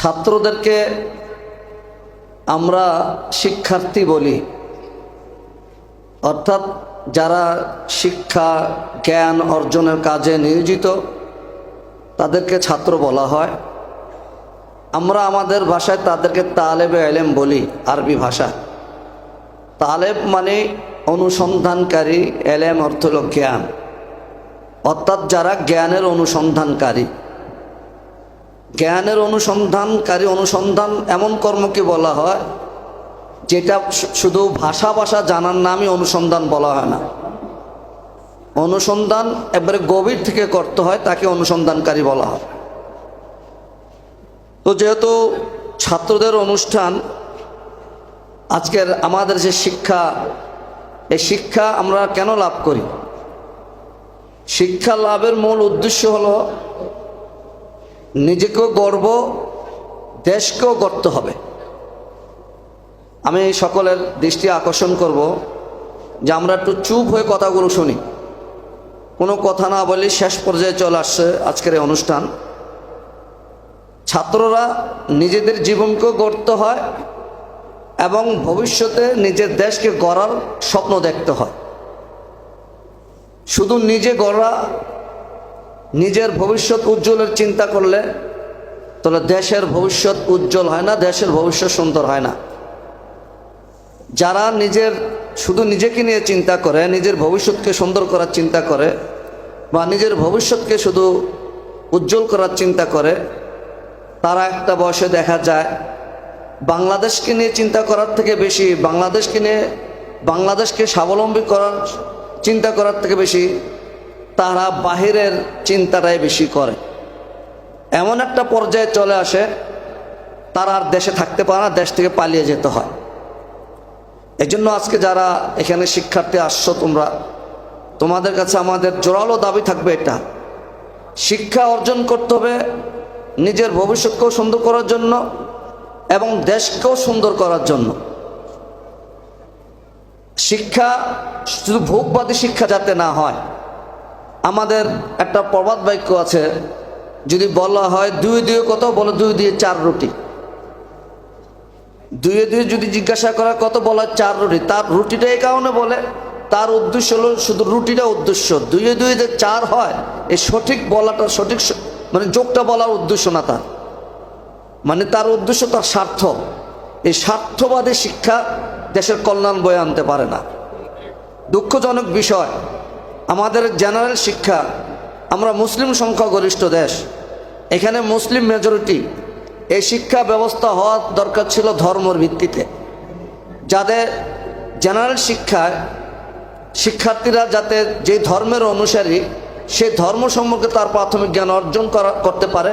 ছাত্রদেরকে আমরা শিক্ষার্থী বলি, অর্থাৎ যারা শিক্ষা জ্ঞান অর্জনের কাজে নিয়োজিত তাদেরকে ছাত্র বলা হয়। আমরা আমাদের ভাষায় তাদেরকে তালেবে ইলম বলি, আরবি ভাষা। তালেব মানে অনুসন্ধানকারী, ইলম অর্থ হল জ্ঞান, অর্থাৎ যারা জ্ঞানের অনুসন্ধানকারী। জ্ঞানের অনুসন্ধানকারী, অনুসন্ধান এমন কর্মকে বলা হয় যেটা শুধু ভাষা জানার নামই অনুসন্ধান বলা হয় না। অনুসন্ধান একবারে গভীর থেকে করতে হয়, তাকে অনুসন্ধানকারী বলা হয়। তো যেহেতু ছাত্রদের অনুষ্ঠান, আজকের আমাদের যে শিক্ষা, এই শিক্ষা আমরা কেন লাভ করি? শিক্ষা লাভের মূল উদ্দেশ্য হলো নিজেকেও গড়ব, দেশকেও গড়তে হবে। আমি সকলের দৃষ্টি আকর্ষণ করব যে আমরা একটু চুপ হয়ে কথাগুলো শুনি, কোনো কথা না বলি। শেষ পর্যায়ে চলে আসছে আজকের এই অনুষ্ঠান। ছাত্ররা নিজেদের জীবনকেও গড়তে হয় এবং ভবিষ্যতে নিজের দেশকে গড়ার স্বপ্ন দেখতে হয়। শুধু নিজে গড়া, নিজের ভবিষ্যৎ উজ্জ্বলের চিন্তা করলে তাহলে দেশের ভবিষ্যৎ উজ্জ্বল হয় না, দেশের ভবিষ্যৎ সুন্দর হয় না। যারা শুধু নিজেকে নিয়ে চিন্তা করে, নিজের ভবিষ্যৎকে সুন্দর করার চিন্তা করে বা নিজের ভবিষ্যৎকে শুধু উজ্জ্বল করার চিন্তা করে, তারা একটা বয়সে দেখা যায় বাংলাদেশকে নিয়ে চিন্তা করার থেকে বেশি, বাংলাদেশকে স্বাবলম্বী করার চিন্তা করার থেকে বেশি তারা বাহিরের চিন্তাটাই বেশি করে। এমন একটা পর্যায়ে চলে আসে তারা আর দেশে থাকতে পারে না, দেশ থেকে পালিয়ে যেতে হয়। এই জন্য আজকে যারা এখানে শিক্ষার্থী আসছো, তোমাদের কাছে আমাদের জোরালো দাবি থাকবে এটা, শিক্ষা অর্জন করতে হবে নিজের ভবিষ্যৎকেও সুন্দর করার জন্য এবং দেশকেও সুন্দর করার জন্য। শিক্ষা শুধু ভোগবাদী শিক্ষা যাতে না হয়। আমাদের একটা প্রবাদ বাক্য আছে, যদি বলা হয় দুয়ে দুয়ে কত, বলে 2 দিয়ে 4 রুটি। দুয়ে দুয়ে যদি জিজ্ঞাসা করা কত, বলা 4 রুটি। তার রুটিটা এই কারণে বলে, তার উদ্দেশ্য হলো শুধু রুটিটা উদ্দেশ্য। দুয়ে দুয়ে যে 4 হয়, এই সঠিক বলাটা, সঠিক মানে যোগটা বলার উদ্দেশ্য না তার, মানে তার উদ্দেশ্য তার স্বার্থ। এই স্বার্থবাদী শিক্ষা দেশের কল্যাণ বয়ে আনতে পারে না। দুঃখজনক বিষয়, আমাদের জেনারেল শিক্ষা, আমরা মুসলিম সংখ্যাগরিষ্ঠ দেশ, এখানে মুসলিম মেজরিটি। এই শিক্ষা ব্যবস্থা হওয়ার দরকার ছিল ধর্মের ভিত্তিতে, যাদের জেনারেল শিক্ষায় শিক্ষার্থীরা যাতে যে ধর্মের অনুসারী, সেই ধর্ম সম্পর্কে তার প্রাথমিক জ্ঞান অর্জন করতে পারে,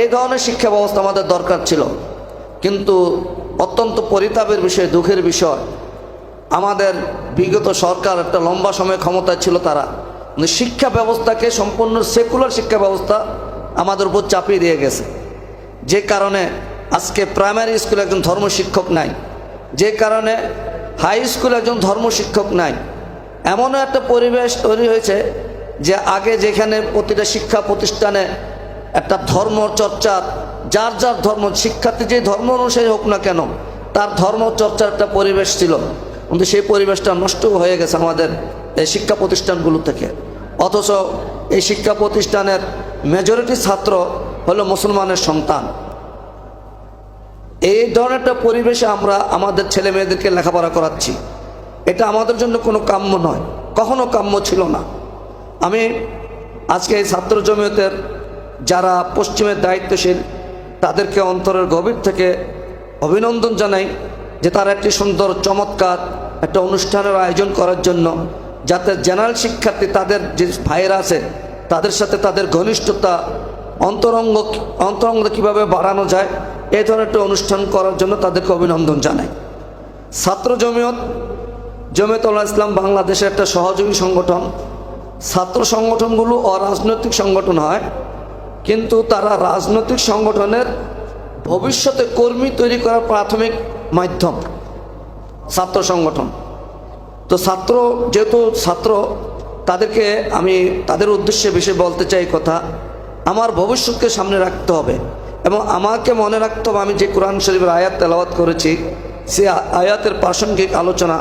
এই ধরনের শিক্ষা ব্যবস্থা আমাদের দরকার ছিল। কিন্তু অত্যন্ত পরিতাপের বিষয়, দুঃখের বিষয়, আমাদের বিগত সরকার একটা লম্বা সময় ক্ষমতায় ছিল, তারা শিক্ষা ব্যবস্থাকে সম্পূর্ণ সেকুলার শিক্ষা ব্যবস্থা আমাদের উপর চাপিয়ে দিয়ে গেছে। যে কারণে আজকে প্রাইমারি স্কুলে একজন ধর্ম শিক্ষক নাই, যে কারণে হাই স্কুলে একজন ধর্ম শিক্ষক নাই। এমনও একটা পরিবেশ তৈরি হয়েছে যে আগে যেখানে প্রতিটা শিক্ষা প্রতিষ্ঠানে একটা ধর্ম চর্চার, যার যার ধর্ম, শিক্ষার্থী যে ধর্ম অনুসারী হোক না কেন, তার ধর্ম চর্চার একটা পরিবেশ ছিল, কিন্তু সেই পরিবেশটা নষ্ট হয়ে গেছে আমাদের এই শিক্ষা প্রতিষ্ঠানগুলো থেকে। অথচ এই শিক্ষা প্রতিষ্ঠানের মেজরিটি ছাত্র হলো মুসলমানের সন্তান। এই ধরনের একটা পরিবেশে আমরা আমাদের ছেলে মেয়েদেরকে লেখাপড়া করাচ্ছি, এটা আমাদের জন্য কোনো কাম্য নয়, কখনো কাম্য ছিল না। আমি আজকে এই ছাত্র জমিয়তের যারা পশ্চিমের দায়িত্বশীল, তাদেরকে অন্তরের গভীর থেকে অভিনন্দন জানাই যে তারা একটি সুন্দর চমৎকার একটা অনুষ্ঠানের আয়োজন করার জন্য, যাতে জেনারেল শিক্ষার্থী, তাদের যে ভাইয়েরা আছে, তাদের সাথে তাদের ঘনিষ্ঠতা, অন্তরঙ্গ কীভাবে বাড়ানো যায়, এই ধরনের একটা অনুষ্ঠান করার জন্য তাদেরকে অভিনন্দন জানাই। ছাত্র জমিয়তুল ইসলাম বাংলাদেশের একটা সহযোগী সংগঠন। ছাত্র সংগঠনগুলো অরাজনৈতিক সংগঠন হয়, কিন্তু তারা রাজনৈতিক সংগঠনের ভবিষ্যতে কর্মী তৈরি করার প্রাথমিক মাধ্যম ছাত্র সংগঠন। তো যেহেতু ছাত্র, তাদেরকে আমি তাদের উদ্দেশ্যে বেশি বলতে চাই কথা, আমার ভবিষ্যৎকে সামনে রাখতে হবে। এবং আমাকে মনে রাখতে হবে আমি যে কোরআন শরীফের আয়াত তেলাওয়াত করেছি সে আয়াতের প্রাসঙ্গিক আলোচনা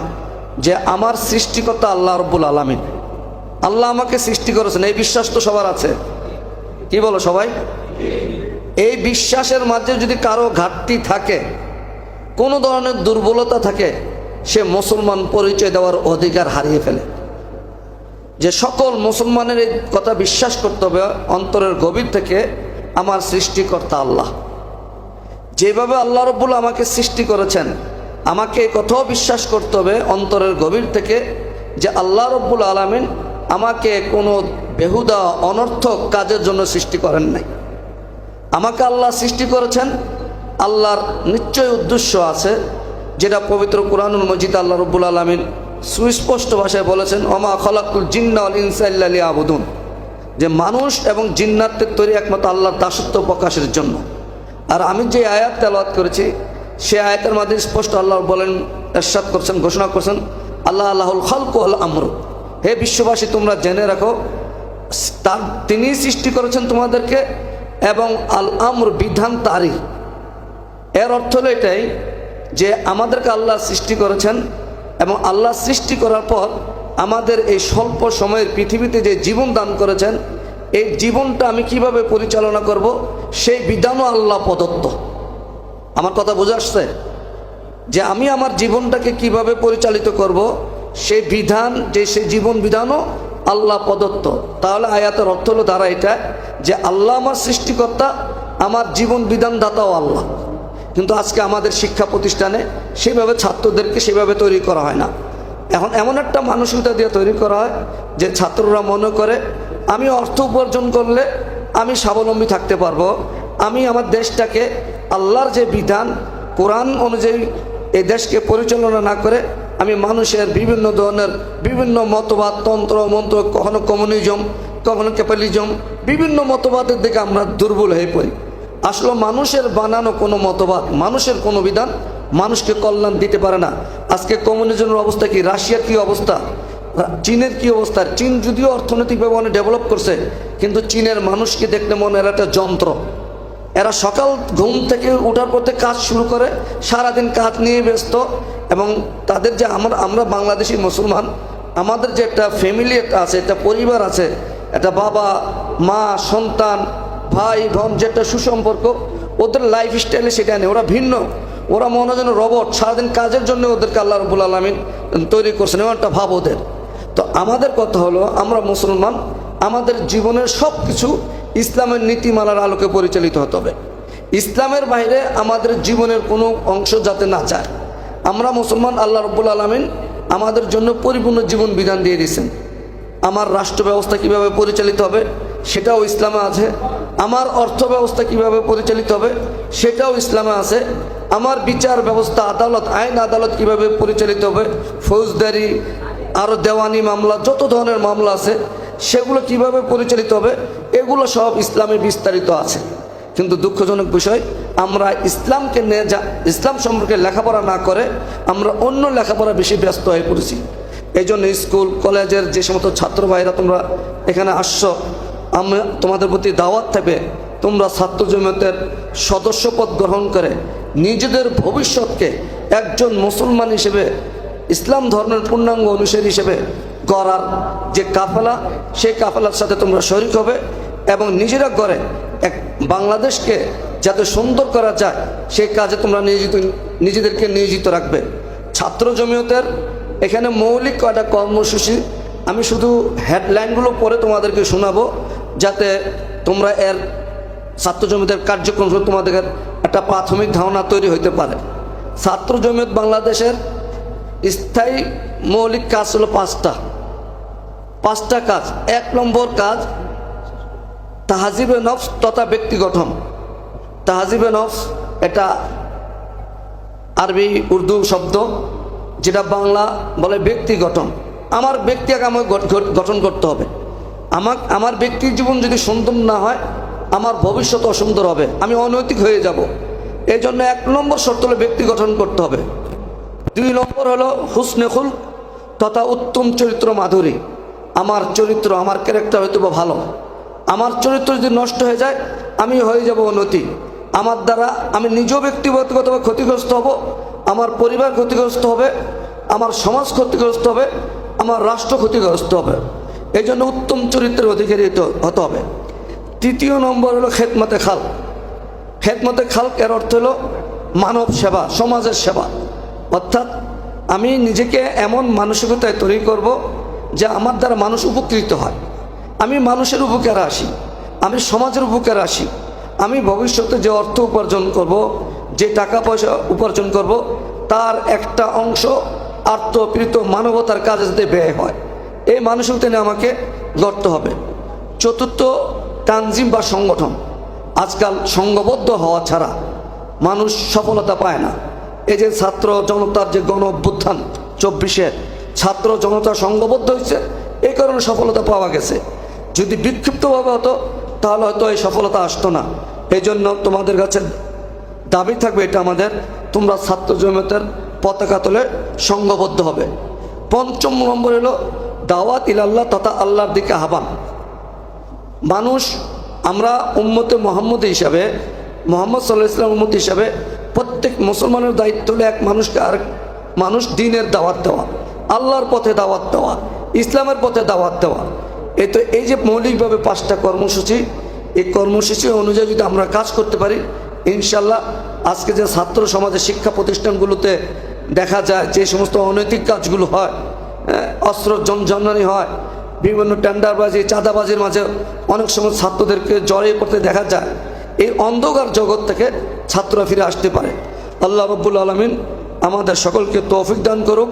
যে আমার সৃষ্টিকর্তা আল্লাহ রব্বুল আলামিন, আল্লাহ আমাকে সৃষ্টি করেছেন, এই বিশ্বাস তো সবার আছে। কি বলো সবাই? এই বিশ্বাসের মাঝে যদি কারো ঘাটতি থাকে, কোনো ধরনের দুর্বলতা থাকে, সে মুসলমান পরিচয় দেওয়ার অধিকার হারিয়ে ফেলে। যে সকল মুসলমানের এই কথা বিশ্বাস করতে হবে অন্তরের গভীর থেকে, আমার সৃষ্টিকর্তা আল্লাহ, যেভাবে আল্লাহ রব্বুল আমাকে সৃষ্টি করেছেন, আমাকে এই কথাও বিশ্বাস করতে হবে অন্তরের গভীর থেকে যে আল্লাহ রব্বুল আলামিন আমাকে কোনো বেহুদা অনর্থক কাজের জন্য সৃষ্টি করেন নাই। আমাকে আল্লাহ সৃষ্টি করেছেন, আল্লাহর নিশ্চয় উদ্দেশ্য আছে, যেটা পবিত্র কুরআনুল মজিদ আল্লাহ রব্বুল আলামিন সুস্পষ্ট ভাষায় বলেছেন, ওমা খলাকুল জিন্না ওয়াল ইনসা ইল্লা লিয়াবুদুন, যে মানুষ এবং জিন্নাতের তৈরি একমাত্র আল্লাহর দাসত্ব প্রকাশের জন্য। আর আমি যে আয়াত তেলাওয়াত করেছি সে আয়াতের মাঝে স্পষ্ট আল্লাহ বলেন, ইরশাদ করছেন, ঘোষণা করছেন, আল্লাহ আল্লাহুল খালকু ওয়াল আমর, হে বিশ্ববাসী তোমরা জেনে রাখো তিনি সৃষ্টি করেছেন তোমাদেরকে, এবং আল আমর বিধান তারই। এর অর্থ হলো এটাই যে আমাদেরকে আল্লাহ সৃষ্টি করেছেন এবং আল্লাহ সৃষ্টি করার পর আমাদের এই স্বল্প সময়ের পৃথিবীতে যে জীবন দান করেছেন, এই জীবনটা আমি কিভাবে পরিচালনা করব সেই বিধানও আল্লাহ প্রদত্ত। আমার কথা বুঝে আসছে? যে আমি আমার জীবনটাকে কিভাবে পরিচালিত করব সেই বিধান, যে সেই জীবন বিধানও আল্লাহ প্রদত্ত। তাহলে আয়াতের অর্থ হলো দ্বারা এটা যে আল্লাহ আমার সৃষ্টিকর্তা, আমার জীবন বিধান দাতাও আল্লাহ। কিন্তু আজকে আমাদের শিক্ষা প্রতিষ্ঠানে সেভাবে ছাত্রদেরকে সেভাবে তৈরি করা হয় না। এখন এমন একটা মানসিকতা দিয়ে তৈরি করা হয় যে ছাত্ররা মনে করে আমি অর্থ উপার্জন করলে আমি স্বাবলম্বী থাকতে পারবো, আমি আমার দেশটাকে আল্লাহর যে বিধান কোরআন অনুযায়ী এই দেশকে পরিচালনা না করে আমি মানুষের বিভিন্ন ধরনের বিভিন্ন মতবাদ, তন্ত্র মন্ত্র, কখনো কমিউনিজম, কখনো ক্যাপিটালিজম, বিভিন্ন মতবাদের দিকে আমরা দুর্বল হয়ে পড়ি। আসলে মানুষের বানানো কোনো মতবাদ, মানুষের কোনো বিধান মানুষকে কল্যাণ দিতে পারে না। আজকে কমিউনিজমের অবস্থা কি, রাশিয়ার কি অবস্থা, চীনের কি অবস্থা। চীন যদিও অর্থনৈতিকভাবে অনেক ডেভেলপ করছে, কিন্তু চীনের মানুষকে দেখলে মনে হয় একটা যন্ত্র। এরা সকাল ঘুম থেকে ওঠার পর থেকে কাজ শুরু করে, সারাদিন কাজ নিয়ে ব্যস্ত। এবং তাদের যে আমরা বাংলাদেশি মুসলমান, আমাদের যে একটা ফ্যামিলি আছে, একটা পরিবার আছে, একটা বাবা মা সন্তান ভাই বোন, যে একটা সুসম্পর্ক, ওদের লাইফ স্টাইলে সেটা নেই। ওরা ভিন্ন, ওরা মনে হয় যেন রবট, সারাদিন কাজের জন্য ওদেরকে আল্লাহ রাব্বুল আলামিন তৈরি করছেন, এমন একটা ভাব ওদের। তো আমাদের কথা হলো আমরা মুসলমান, আমাদের জীবনের সব কিছু ইসলামের নীতিমালার আলোকে পরিচালিত হতে হবে। ইসলামের বাইরে আমাদের জীবনের কোনো অংশ যাতে না যায়। আমরা মুসলমান, আল্লাহ রাব্বুল আলামিন আমাদের জন্য পরিপূর্ণ জীবন বিধান দিয়ে দিয়েছেন। আমার রাষ্ট্র ব্যবস্থা কীভাবে পরিচালিত হবে সেটাও ইসলামে আছে, আমার অর্থ ব্যবস্থা কীভাবে পরিচালিত হবে সেটাও ইসলামে আছে, আমার বিচার ব্যবস্থা, আদালত, আইন আদালত কীভাবে পরিচালিত হবে, ফৌজদারি আরও দেওয়ানি মামলা, যত ধরনের মামলা আছে সেগুলো কিভাবে পরিচালিত হবে, এগুলো সব ইসলামে বিস্তারিত আছে। কিন্তু দুঃখজনক বিষয়, আমরা ইসলামকে নিয়ে ইসলাম সম্পর্কে লেখাপড়া না করে আমরা অন্য লেখাপড়া বেশি ব্যস্ত হয়ে পড়েছি। এই জন্য স্কুল কলেজের যে সমস্ত ছাত্র ভাইরা তোমরা এখানে আসছো, আমরা তোমাদের প্রতি দাওয়াত থাকবে, তোমরা ছাত্র জমিয়তের সদস্যপদ গ্রহণ করে নিজেদের ভবিষ্যৎকে একজন মুসলমান হিসেবে, ইসলাম ধর্মের পূর্ণাঙ্গ অনুসারী হিসেবে গড়ার যে কাফেলা, সেই কাফেলার সাথে তোমরা শরীক হবে এবং নিজেরা গড়ে এক বাংলাদেশকে যাতে সুন্দর করা যায় সেই কাজে তোমরা নিজেদেরকে নিয়োজিত রাখবে। ছাত্র জমিয়তের এখানে মৌলিক কয়টা কর্মসূচি আমি শুধু হেডলাইনগুলো পরে তোমাদেরকে শোনাবো, যাতে তোমরা এর ছাত্র জমিয়তের কার্যক্রম তোমাদের একটা প্রাথমিক ধারণা তৈরি হইতে পারে। ছাত্র জমিয়ত বাংলাদেশের স্থায়ী মৌলিক কাজ হলো পাঁচটা কাজ। 1 নম্বর কাজ তাহজিবে নফস তথা ব্যক্তি গঠন। তাহজিবে নফস এটা আরবি উর্দু শব্দ, যেটা বাংলা বলে ব্যক্তি গঠন। আমার ব্যক্তিকে আমাকে গঠন করতে হবে। আমার ব্যক্তির জীবন যদি সুন্দর না হয় আমার ভবিষ্যৎ অসুন্দর হবে, আমি অনৈতিক হয়ে যাব। এই জন্য 1 নম্বর শর্ত হলো ব্যক্তি গঠন করতে হবে। 2 নম্বর হলো হুসনে খুলক তথা উত্তম চরিত্র মাধুরী। আমার চরিত্র, আমার ক্যারেক্টার হয়তো ভালো, আমার চরিত্র যদি নষ্ট হয়ে যায় আমি হয়ে যাব অনৈতিক। আমার দ্বারা আমি নিজেও ব্যক্তিগতভাবে ক্ষতিগ্রস্ত হব, আমার পরিবার ক্ষতিগ্রস্ত হবে, আমার সমাজ ক্ষতিগ্রস্ত হবে, আমার রাষ্ট্র ক্ষতিগ্রস্ত হবে। এই জন্য উত্তম চরিত্রের অধিকারী হতে হবে। তৃতীয় নম্বর হলো খেদমতে খালক। খেদমতে খালক এর অর্থ হলো মানব সেবা, সমাজের সেবা। অর্থাৎ আমি নিজেকে এমন মানসিকতায় তৈরি করব যে আমার দ্বারা মানুষ উপকৃত হয়, আমি মানুষের উপকারে আসি, আমি সমাজের উপকারে আসি। আমি ভবিষ্যতে যে অর্থ উপার্জন করব, যে টাকা পয়সা উপার্জন করব, তার একটা অংশ আত্মপ্রীত মানবতার কাজে যাতে ব্যয় হয়, এই মানসিকতা নিয়ে আমাকে গড়তে হবে। চতুর্থ, তানজিম বা সংগঠন। আজকাল সংঘবদ্ধ হওয়া ছাড়া মানুষ সফলতা পায় না। এই যে ছাত্র জনতার যে গণ অভ্যুত্থান 24-এর ছাত্র জনতা সংঘবদ্ধ হয়েছে, এই কারণে সফলতা পাওয়া গেছে। যদি বিক্ষিপ্তভাবে হতো তাহলে হয়তো এই সফলতা আসতো না। এই জন্য তোমাদের কাছে দাবি থাকবে, এটা আমাদের, তোমরা ছাত্র জমিয়তের পতাকা তোলে সংঘবদ্ধ হবে। পঞ্চম নম্বর হলো দাওয়াত ইলাল্লাহ তথা আল্লাহর দিকে আহ্বান। মানুষ, আমরা উম্মতে মোহাম্মদ হিসাবে, মোহাম্মদ সাল্লাল্লাহু আলাইহি ওয়াসাল্লাম উম্মত হিসাবে প্রত্যেক মুসলমানের দায়িত্ব হলো এক মানুষকে আর মানুষ দিনের দাওয়াত দেওয়া, আল্লাহর পথে দাওয়াত দেওয়া, ইসলামের পথে দাওয়াত দেওয়া। এই যে মৌলিকভাবে 5টা কর্মসূচি, এই কর্মসূচি অনুযায়ী যদি আমরা কাজ করতে পারি, ইনশাল্লাহ আজকে যে ছাত্র সমাজের শিক্ষা প্রতিষ্ঠানগুলোতে দেখা যায় যে সমস্ত অনৈতিক কাজগুলো হয়, অস্ত্র জনজননী হয়, বিভিন্ন টেন্ডারবাজি, চাঁদাবাজির মাঝে অনেক সময় ছাত্রদেরকে জড়িয়ে পড়তে দেখা যায়, এই অন্ধকার জগৎ থেকে ছাত্ররা ফিরে আসতে পারে। আল্লাহ রাব্বুল আলামিন আমাদের সকলকে তৌফিক দান করুক।